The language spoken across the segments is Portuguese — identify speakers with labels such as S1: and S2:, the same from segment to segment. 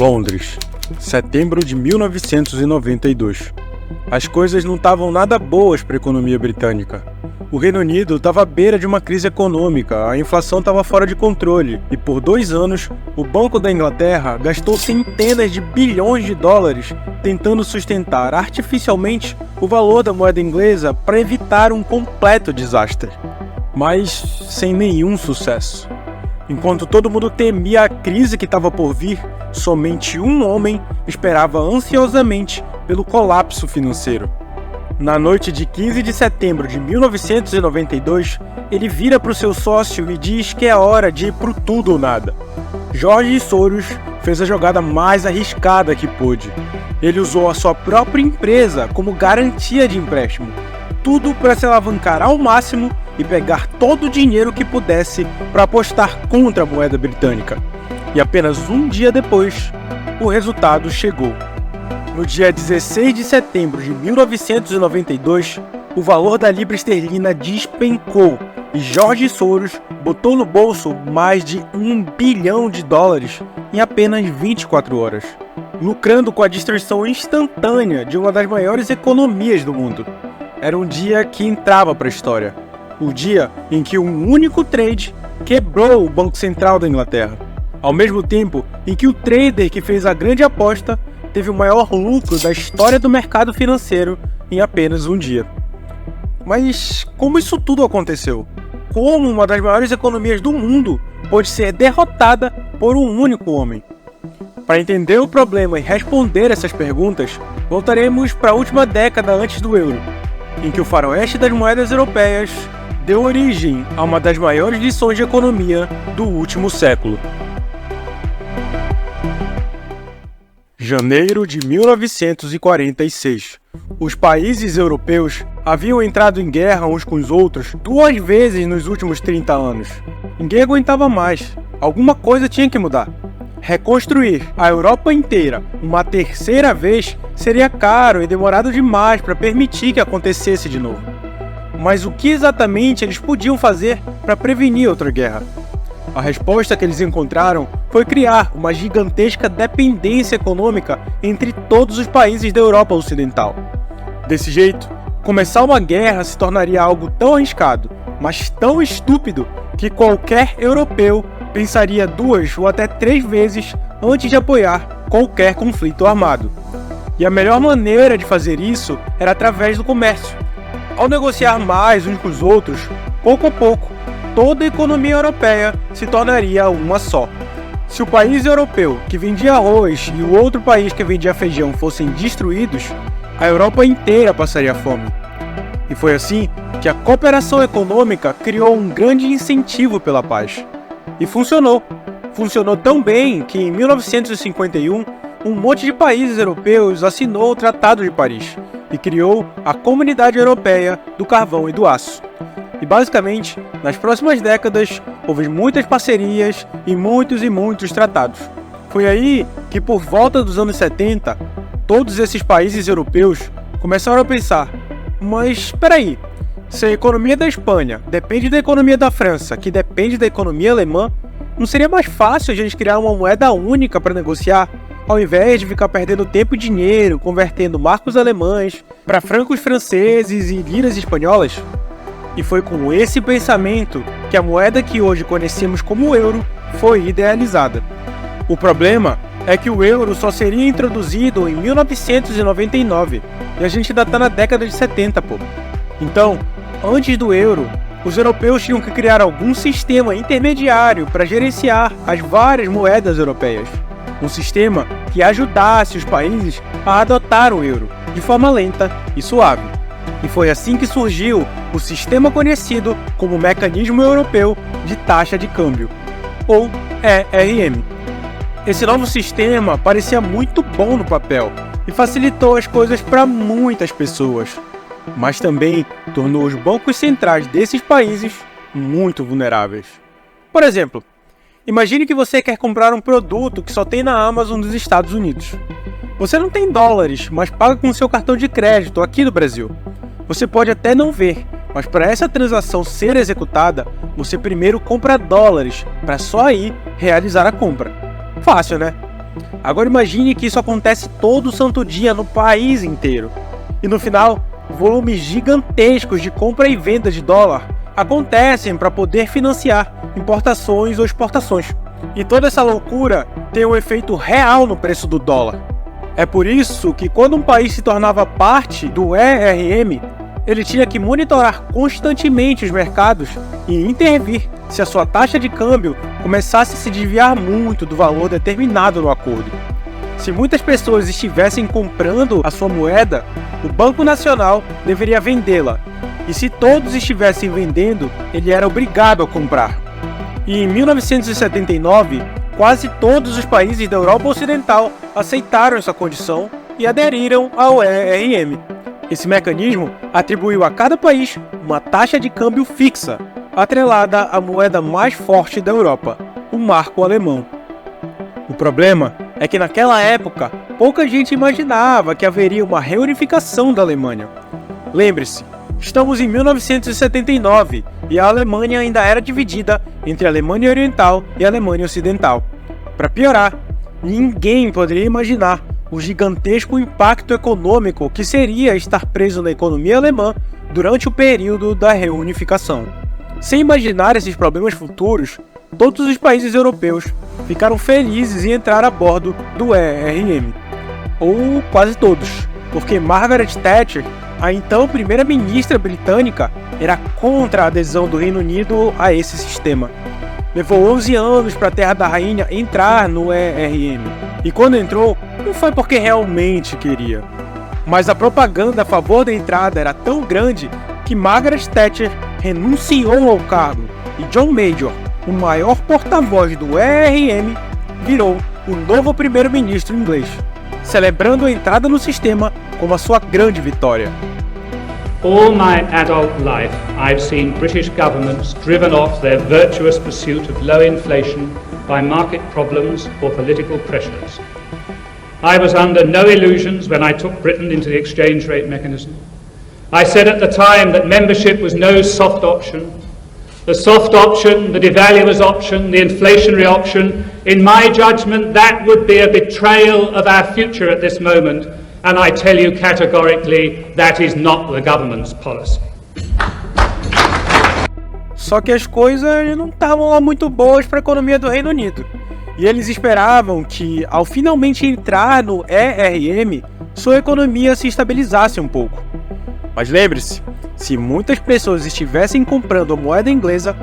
S1: Londres, setembro de 1992. As coisas não estavam nada boas para a economia britânica. O Reino Unido estava à beira de uma crise econômica, a inflação estava fora de controle e por 2 anos o Banco da Inglaterra gastou centenas de bilhões de dólares tentando sustentar artificialmente o valor da moeda inglesa para evitar um completo desastre. Mas sem nenhum sucesso. Enquanto todo mundo temia a crise que estava por vir, somente um homem esperava ansiosamente pelo colapso financeiro. Na noite de 15 de setembro de 1992, ele vira para o seu sócio e diz que é hora de ir pro tudo ou nada. George Soros fez a jogada mais arriscada que pôde. Ele usou a sua própria empresa como garantia de empréstimo. Tudo para se alavancar ao máximo e pegar todo o dinheiro que pudesse para apostar contra a moeda britânica. E apenas um dia depois, o resultado chegou. No dia 16 de setembro de 1992, o valor da libra esterlina despencou e George Soros botou no bolso mais de $1 bilhão em apenas 24 horas, lucrando com a destruição instantânea de uma das maiores economias do mundo. Era um dia que entrava para a história. O dia em que um único trade quebrou o Banco Central da Inglaterra. Ao mesmo tempo em que o trader que fez a grande aposta teve o maior lucro da história do mercado financeiro em apenas um dia. Mas como isso tudo aconteceu? Como uma das maiores economias do mundo pode ser derrotada por um único homem? Para entender o problema e responder essas perguntas, voltaremos para a última década antes do euro, em que o faroeste das moedas europeias deu origem a uma das maiores lições de economia do último século. Janeiro de 1946. Os países europeus haviam entrado em guerra uns com os outros 2 vezes nos últimos 30 anos. Ninguém aguentava mais. Alguma coisa tinha que mudar. Reconstruir a Europa inteira uma 3ª vez seria caro e demorado demais para permitir que acontecesse de novo. Mas o que exatamente eles podiam fazer para prevenir outra guerra? A resposta que eles encontraram foi criar uma gigantesca dependência econômica entre todos os países da Europa Ocidental. Desse jeito, começar uma guerra se tornaria algo tão arriscado, mas tão estúpido, que qualquer europeu pensaria 2 ou até 3 vezes antes de apoiar qualquer conflito armado. E a melhor maneira de fazer isso era através do comércio. Ao negociar mais uns com os outros, pouco a pouco, toda a economia europeia se tornaria uma só. Se o país europeu que vendia arroz e o outro país que vendia feijão fossem destruídos, a Europa inteira passaria fome. E foi assim que a cooperação econômica criou um grande incentivo pela paz. E funcionou. Funcionou tão bem que em 1951, um monte de países europeus assinou o Tratado de Paris e criou a Comunidade Europeia do Carvão e do Aço. E basicamente, nas próximas décadas, houve muitas parcerias e muitos tratados. Foi aí que, por volta dos anos 70, todos esses países europeus começaram a pensar: mas espera aí, se a economia da Espanha depende da economia da França, que depende da economia alemã, não seria mais fácil a gente criar uma moeda única para negociar, ao invés de ficar perdendo tempo e dinheiro convertendo marcos alemães para francos franceses e liras espanholas? E foi com esse pensamento que a moeda que hoje conhecemos como euro foi idealizada. O problema é que o euro só seria introduzido em 1999 e a gente ainda está na década de 70, pô. Então, antes do euro, os europeus tinham que criar algum sistema intermediário para gerenciar as várias moedas europeias. Um sistema que ajudasse os países a adotar o euro de forma lenta e suave. E foi assim que surgiu o sistema conhecido como Mecanismo Europeu de Taxa de Câmbio, ou ERM. Esse novo sistema parecia muito bom no papel e facilitou as coisas para muitas pessoas, mas também tornou os bancos centrais desses países muito vulneráveis. Por exemplo, imagine que você quer comprar um produto que só tem na Amazon dos Estados Unidos. Você não tem dólares, mas paga com seu cartão de crédito aqui no Brasil. Você pode até não ver, mas para essa transação ser executada, você primeiro compra dólares, para só aí realizar a compra. Fácil, né? Agora imagine que isso acontece todo santo dia no país inteiro. E no final, volumes gigantescos de compra e venda de dólar acontecem para poder financiar importações ou exportações. E toda essa loucura tem um efeito real no preço do dólar. É por isso que quando um país se tornava parte do ERM, ele tinha que monitorar constantemente os mercados e intervir se a sua taxa de câmbio começasse a se desviar muito do valor determinado no acordo. Se muitas pessoas estivessem comprando a sua moeda, o Banco Nacional deveria vendê-la, e se todos estivessem vendendo, ele era obrigado a comprar. E em 1979, quase todos os países da Europa Ocidental aceitaram essa condição e aderiram ao ERM. Esse mecanismo atribuiu a cada país uma taxa de câmbio fixa, atrelada à moeda mais forte da Europa, o marco alemão. O problema é que naquela época, pouca gente imaginava que haveria uma reunificação da Alemanha. Lembre-se, estamos em 1979 e a Alemanha ainda era dividida entre a Alemanha Oriental e a Alemanha Ocidental. Para piorar, ninguém poderia imaginar o gigantesco impacto econômico que seria estar preso na economia alemã durante o período da reunificação. Sem imaginar esses problemas futuros, todos os países europeus ficaram felizes em entrar a bordo do ERM. Ou quase todos, porque Margaret Thatcher, a então primeira-ministra britânica, era contra a adesão do Reino Unido a esse sistema. Levou 11 anos para a Terra da Rainha entrar no ERM. E quando entrou, não foi porque realmente queria. Mas a propaganda a favor da entrada era tão grande que Margaret Thatcher renunciou ao cargo e John Major, o maior porta-voz do ERM, virou o novo primeiro-ministro inglês, celebrando a entrada no sistema como a sua grande vitória.
S2: All my adult life, I've seen British governments driven off their virtuous pursuit of low inflation by market problems or political pressures. I was under no illusions when I took Britain into the exchange rate mechanism. I said at the time that membership was no soft option. The soft option, the devaluers option, the inflationary option, in my judgment, that would be a betrayal of our future at this moment. And I tell you categorically, that is not the government's policy.
S1: Só que as coisas não estavam lá muito boas para a economia do Reino Unido. E eles esperavam que, ao finalmente entrar no ERM, sua economia se estabilizasse um pouco. Mas lembre-se, se muitas pessoas estivessem comprando a moeda inglesa,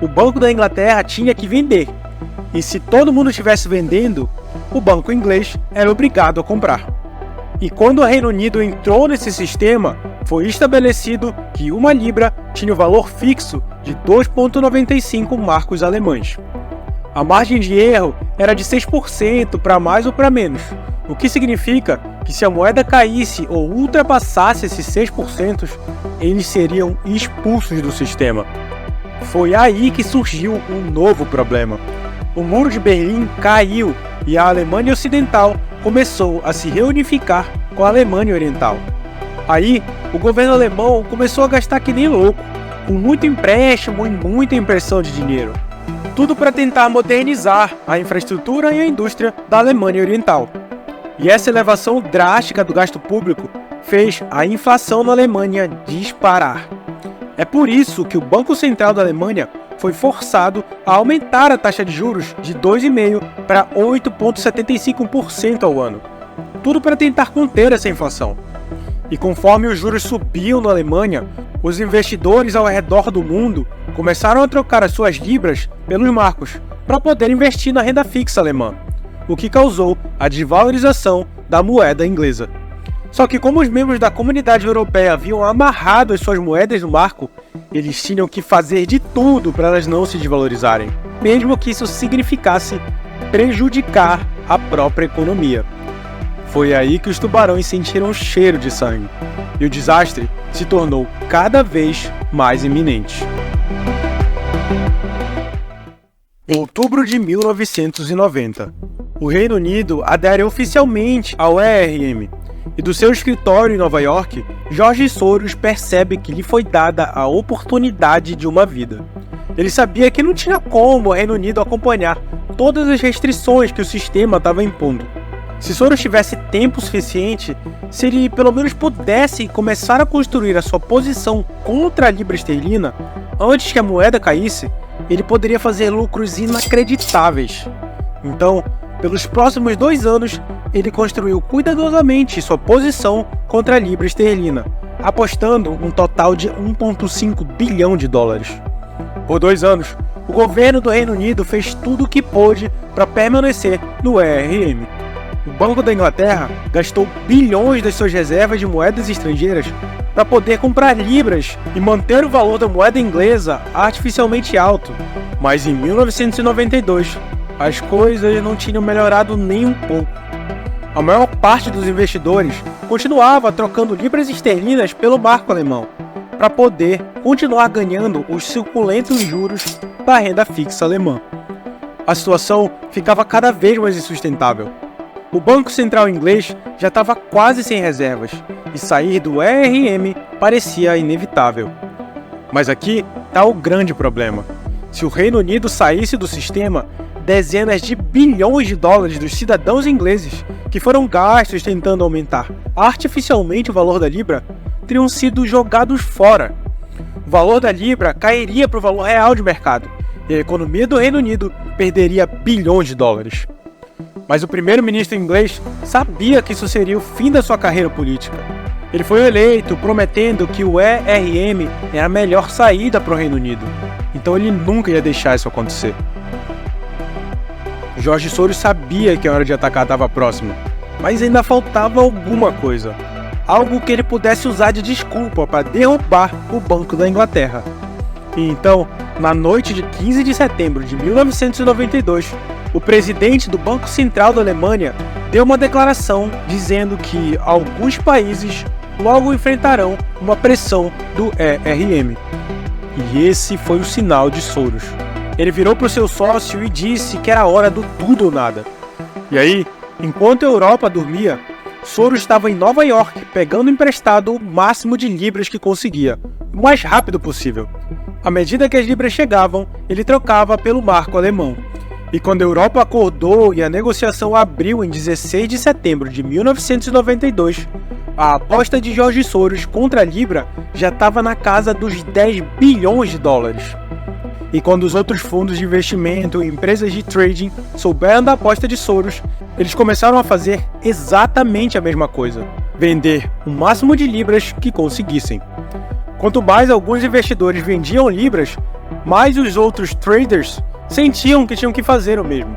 S1: o Banco da Inglaterra tinha que vender. E se todo mundo estivesse vendendo, o banco inglês era obrigado a comprar. E quando o Reino Unido entrou nesse sistema, foi estabelecido que uma libra tinha o valor fixo de 2,95 marcos alemães. A margem de erro era de 6% para mais ou para menos, o que significa que se a moeda caísse ou ultrapassasse esses 6%, eles seriam expulsos do sistema. Foi aí que surgiu um novo problema. O Muro de Berlim caiu e a Alemanha Ocidental começou a se reunificar com a Alemanha Oriental. Aí, o governo alemão começou a gastar que nem louco, com muito empréstimo e muita impressão de dinheiro. Tudo para tentar modernizar a infraestrutura e a indústria da Alemanha Oriental. E essa elevação drástica do gasto público fez a inflação na Alemanha disparar. É por isso que o Banco Central da Alemanha foi forçado a aumentar a taxa de juros de 2,5% para 8,75% ao ano. Tudo para tentar conter essa inflação. E conforme os juros subiam na Alemanha, os investidores ao redor do mundo começaram a trocar as suas libras pelos marcos para poder investir na renda fixa alemã, o que causou a desvalorização da moeda inglesa. Só que como os membros da comunidade europeia haviam amarrado as suas moedas no marco, eles tinham que fazer de tudo para elas não se desvalorizarem, mesmo que isso significasse prejudicar a própria economia. Foi aí que os tubarões sentiram o cheiro de sangue, e o desastre se tornou cada vez mais iminente. Outubro de 1990. O Reino Unido adere oficialmente ao ERM, e do seu escritório em Nova York, George Soros percebe que lhe foi dada a oportunidade de uma vida. Ele sabia que não tinha como o Reino Unido acompanhar todas as restrições que o sistema estava impondo. Se Soros tivesse tempo suficiente, se ele pelo menos pudesse começar a construir a sua posição contra a libra esterlina antes que a moeda caísse, ele poderia fazer lucros inacreditáveis. Então, pelos próximos 2 anos, ele construiu cuidadosamente sua posição contra a libra esterlina, apostando um total de 1,5 bilhão de dólares. Por 2 anos, o governo do Reino Unido fez tudo o que pôde para permanecer no ERM. O Banco da Inglaterra gastou bilhões das suas reservas de moedas estrangeiras para poder comprar libras e manter o valor da moeda inglesa artificialmente alto. Mas em 1992, as coisas não tinham melhorado nem um pouco. A maior parte dos investidores continuava trocando libras esterlinas pelo marco alemão, para poder continuar ganhando os suculentos juros da renda fixa alemã. A situação ficava cada vez mais insustentável. O Banco Central inglês já estava quase sem reservas, e sair do ERM parecia inevitável. Mas aqui está o grande problema. Se o Reino Unido saísse do sistema, dezenas de bilhões de dólares dos cidadãos ingleses que foram gastos tentando aumentar artificialmente o valor da libra teriam sido jogados fora. O valor da libra cairia para o valor real de mercado, e a economia do Reino Unido perderia bilhões de dólares. Mas o primeiro-ministro inglês sabia que isso seria o fim da sua carreira política. Ele foi eleito prometendo que o ERM era a melhor saída para o Reino Unido, então ele nunca ia deixar isso acontecer. Jorge Soros sabia que a hora de atacar estava próxima, mas ainda faltava alguma coisa. Algo que ele pudesse usar de desculpa para derrubar o Banco da Inglaterra. E então, na noite de 15 de setembro de 1992, o presidente do Banco Central da Alemanha deu uma declaração dizendo que alguns países logo enfrentarão uma pressão do ERM. E esse foi o sinal de Soros. Ele virou para o seu sócio e disse que era hora do tudo ou nada. E aí, enquanto a Europa dormia, Soros estava em Nova York pegando emprestado o máximo de libras que conseguia, o mais rápido possível. À medida que as libras chegavam, ele trocava pelo marco alemão. E quando a Europa acordou e a negociação abriu em 16 de setembro de 1992, a aposta de Jorge Soros contra a libra já estava na casa dos 10 bilhões de dólares. E quando os outros fundos de investimento e empresas de trading souberam da aposta de Soros, eles começaram a fazer exatamente a mesma coisa: vender o máximo de libras que conseguissem. Quanto mais alguns investidores vendiam libras, mais os outros traders sentiam que tinham que fazer o mesmo.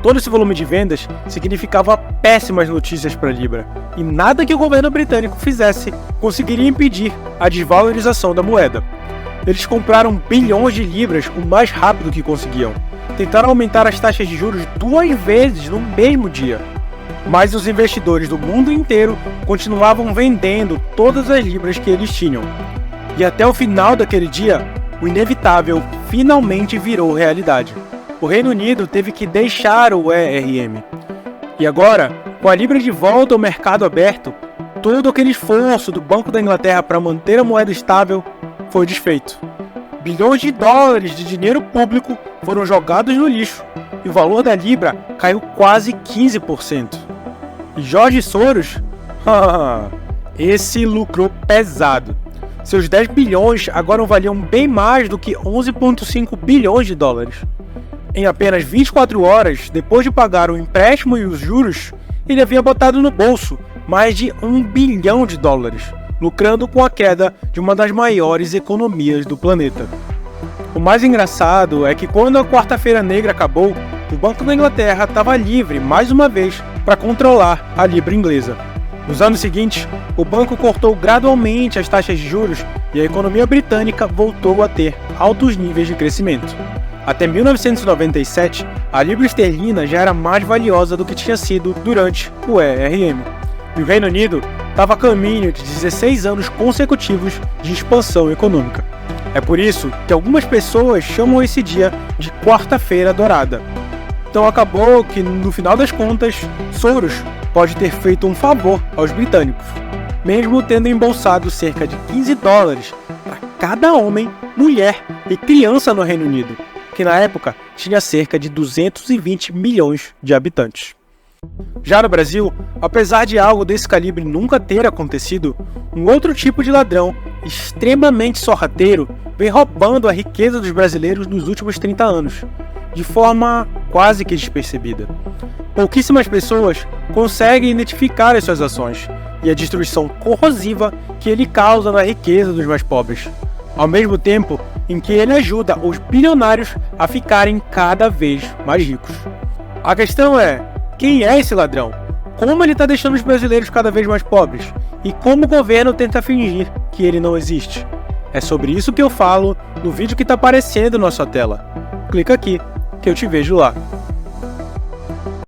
S1: Todo esse volume de vendas significava péssimas notícias para a libra, e nada que o governo britânico fizesse conseguiria impedir a desvalorização da moeda. Eles compraram bilhões de libras o mais rápido que conseguiam. Tentaram aumentar as taxas de juros 2 vezes no mesmo dia. Mas os investidores do mundo inteiro continuavam vendendo todas as libras que eles tinham. E até o final daquele dia, o inevitável finalmente virou realidade. O Reino Unido teve que deixar o ERM. E agora, com a libra de volta ao mercado aberto, todo aquele esforço do Banco da Inglaterra para manter a moeda estável foi desfeito. Bilhões de dólares de dinheiro público foram jogados no lixo e o valor da libra caiu quase 15%. E Jorge Soros, esse lucrou pesado. Seus 10 bilhões agora valiam bem mais do que 11,5 bilhões de dólares. Em apenas 24 horas, depois de pagar o empréstimo e os juros, ele havia botado no bolso mais de 1 bilhão de dólares, lucrando com a queda de uma das maiores economias do planeta. O mais engraçado é que quando a Quarta-feira Negra acabou, o Banco da Inglaterra estava livre, mais uma vez, para controlar a libra inglesa. Nos anos seguintes, o banco cortou gradualmente as taxas de juros e a economia britânica voltou a ter altos níveis de crescimento. Até 1997, a libra esterlina já era mais valiosa do que tinha sido durante o ERM. E o Reino Unido estava a caminho de 16 anos consecutivos de expansão econômica. É por isso que algumas pessoas chamam esse dia de Quarta-feira Dourada. Então acabou que, no final das contas, Soros pode ter feito um favor aos britânicos, mesmo tendo embolsado cerca de 15 dólares para cada homem, mulher e criança no Reino Unido. que na época tinha cerca de 220 milhões de habitantes. Já no Brasil, apesar de algo desse calibre nunca ter acontecido, um outro tipo de ladrão, extremamente sorrateiro, vem roubando a riqueza dos brasileiros nos últimos 30 anos, de forma quase que despercebida. Pouquíssimas pessoas conseguem identificar as suas ações e a destruição corrosiva que ele causa na riqueza dos mais pobres, ao mesmo tempo em que ele ajuda os bilionários a ficarem cada vez mais ricos. A questão é, quem é esse ladrão? Como ele está deixando os brasileiros cada vez mais pobres? E como o governo tenta fingir que ele não existe? É sobre isso que eu falo no vídeo que está aparecendo na sua tela. Clica aqui, que eu te vejo lá.